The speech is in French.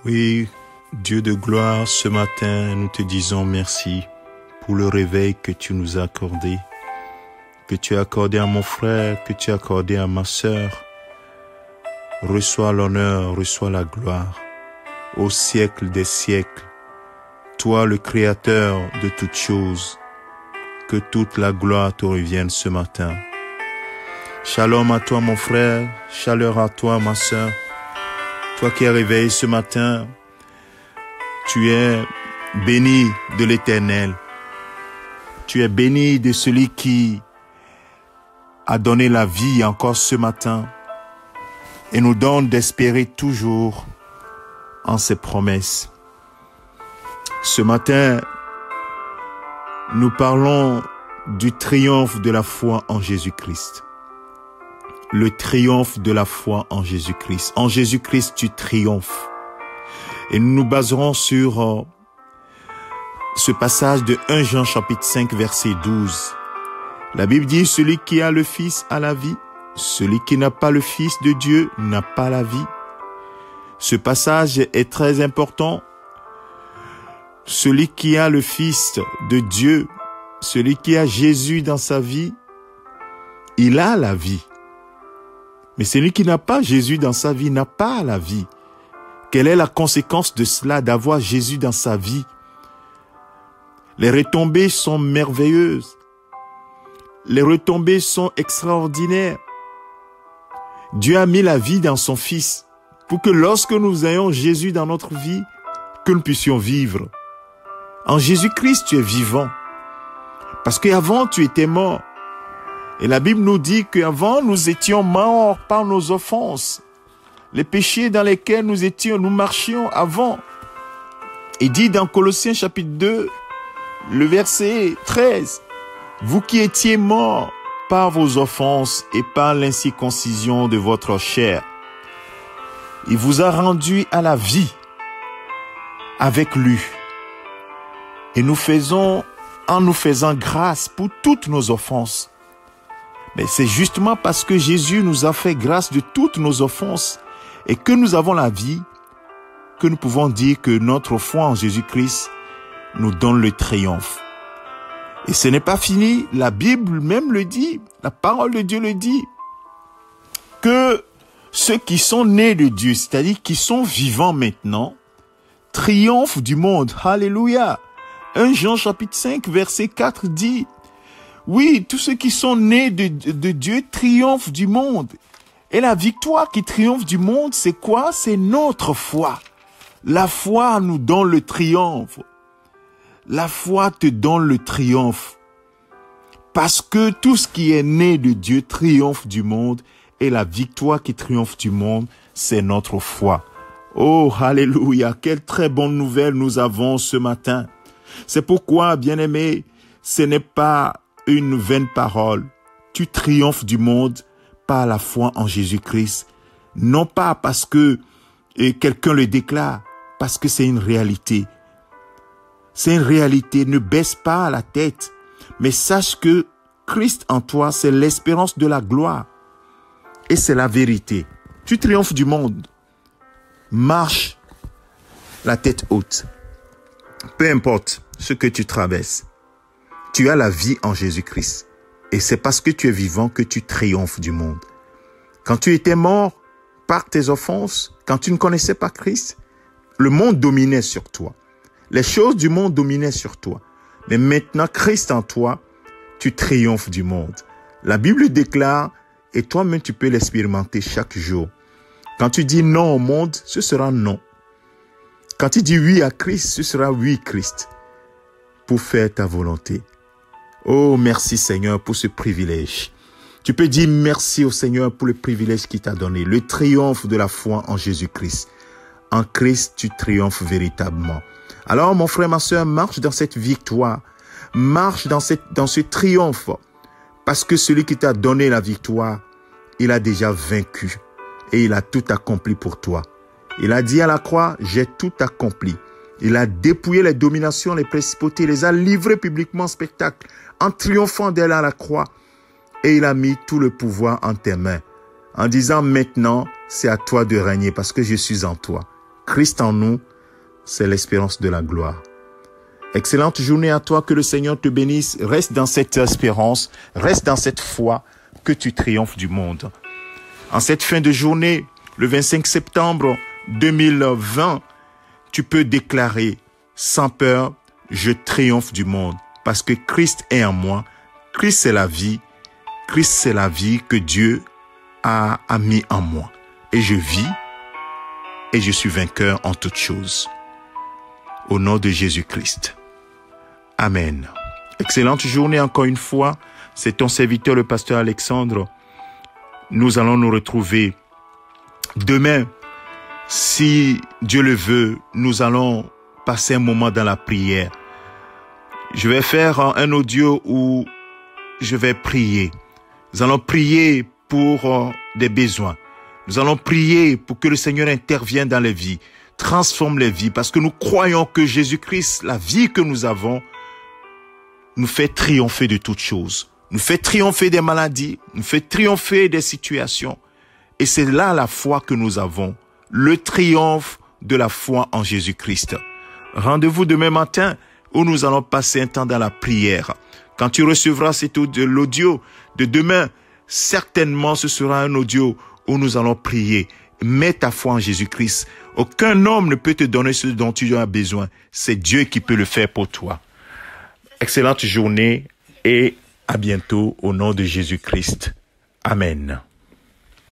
Oui, Dieu de gloire, ce matin, nous te disons merci pour le réveil que tu nous as accordé, que tu as accordé à mon frère, que tu as accordé à ma sœur. Reçois l'honneur, reçois la gloire, au siècle des siècles. Toi, le Créateur de toutes choses, que toute la gloire te revienne ce matin. Shalom à toi, mon frère, chaleur à toi, ma sœur. Toi qui es réveillé ce matin, tu es béni de l'Éternel. Tu es béni de celui qui a donné la vie encore ce matin et nous donne d'espérer toujours en ses promesses. Ce matin, nous parlons du triomphe de la foi en Jésus-Christ. Le triomphe de la foi en Jésus-Christ. En Jésus-Christ, tu triomphes. Et nous nous baserons sur ce passage de 1 Jean chapitre 5 verset 12. La Bible dit, celui qui a le Fils a la vie. Celui qui n'a pas le Fils de Dieu n'a pas la vie. Ce passage est très important. Celui qui a le Fils de Dieu, celui qui a Jésus dans sa vie, il a la vie. Mais celui qui n'a pas Jésus dans sa vie n'a pas la vie. Quelle est la conséquence de cela, d'avoir Jésus dans sa vie? Les retombées sont merveilleuses. Les retombées sont extraordinaires. Dieu a mis la vie dans son Fils pour que lorsque nous ayons Jésus dans notre vie, que nous puissions vivre. En Jésus-Christ, tu es vivant. Parce qu'avant, tu étais mort. Et la Bible nous dit qu'avant, nous étions morts par nos offenses. Les péchés dans lesquels nous marchions avant. Il dit dans Colossiens chapitre 2, le verset 13, « Vous qui étiez morts par vos offenses et par l'incirconcision de votre chair, il vous a rendu à la vie avec lui. Et nous faisons, en nous faisant grâce pour toutes nos offenses. » Mais c'est justement parce que Jésus nous a fait grâce de toutes nos offenses et que nous avons la vie, que nous pouvons dire que notre foi en Jésus-Christ nous donne le triomphe. Et ce n'est pas fini, la Bible même le dit, la parole de Dieu le dit, que ceux qui sont nés de Dieu, c'est-à-dire qui sont vivants maintenant, triomphent du monde. Alléluia. 1 Jean chapitre 5 verset 4 dit, oui, tous ceux qui sont nés de Dieu triomphent du monde. Et la victoire qui triomphe du monde, c'est quoi? C'est notre foi. La foi nous donne le triomphe. La foi te donne le triomphe. Parce que tout ce qui est né de Dieu triomphe du monde. Et la victoire qui triomphe du monde, c'est notre foi. Oh, alléluia, quelle très bonne nouvelle nous avons ce matin. C'est pourquoi, bien-aimé, ce n'est pas une vaine parole. Tu triomphes du monde par la foi en Jésus-Christ. Non pas parce que quelqu'un le déclare, parce que c'est une réalité. C'est une réalité. Ne baisse pas la tête, mais sache que Christ en toi, c'est l'espérance de la gloire. Et c'est la vérité. Tu triomphes du monde. Marche la tête haute. Peu importe ce que tu traverses. Tu as la vie en Jésus-Christ. Et c'est parce que tu es vivant que tu triomphes du monde. Quand tu étais mort par tes offenses, quand tu ne connaissais pas Christ, le monde dominait sur toi. Les choses du monde dominaient sur toi. Mais maintenant, Christ en toi, tu triomphes du monde. La Bible déclare, et toi-même tu peux l'expérimenter chaque jour. Quand tu dis non au monde, ce sera non. Quand tu dis oui à Christ, ce sera oui Christ. Pour faire ta volonté. Oh, merci Seigneur pour ce privilège. Tu peux dire merci au Seigneur pour le privilège qu'il t'a donné. Le triomphe de la foi en Jésus-Christ. En Christ, tu triomphes véritablement. Alors, mon frère, ma soeur, marche dans cette victoire. Marche dans ce triomphe. Parce que celui qui t'a donné la victoire, il a déjà vaincu. Et il a tout accompli pour toi. Il a dit à la croix, j'ai tout accompli. Il a dépouillé les dominations, les principautés, les a livrés publiquement en spectacle, en triomphant d'elle à la croix. Et il a mis tout le pouvoir en tes mains, en disant maintenant, c'est à toi de régner parce que je suis en toi. Christ en nous, c'est l'espérance de la gloire. Excellente journée à toi, que le Seigneur te bénisse. Reste dans cette espérance, reste dans cette foi que tu triomphes du monde. En cette fin de journée, le 25 septembre 2020, tu peux déclarer sans peur, je triomphe du monde parce que Christ est en moi. Christ c'est la vie. Christ c'est la vie que Dieu a mis en moi. Et je vis et je suis vainqueur en toutes choses. Au nom de Jésus-Christ. Amen. Excellente journée encore une fois. C'est ton serviteur, le pasteur Alexandre. Nous allons nous retrouver demain. Si Dieu le veut, nous allons passer un moment dans la prière. Je vais faire un audio où je vais prier. Nous allons prier pour des besoins. Nous allons prier pour que le Seigneur intervienne dans les vies, transforme les vies, parce que nous croyons que Jésus-Christ, la vie que nous avons, nous fait triompher de toutes choses, nous fait triompher des maladies, nous fait triompher des situations. Et c'est là la foi que nous avons, le triomphe de la foi en Jésus-Christ. Rendez-vous demain matin où nous allons passer un temps dans la prière. Quand tu recevras l'audio de demain, certainement ce sera un audio où nous allons prier. Mets ta foi en Jésus-Christ. Aucun homme ne peut te donner ce dont tu as besoin. C'est Dieu qui peut le faire pour toi. Excellente journée et à bientôt au nom de Jésus-Christ. Amen.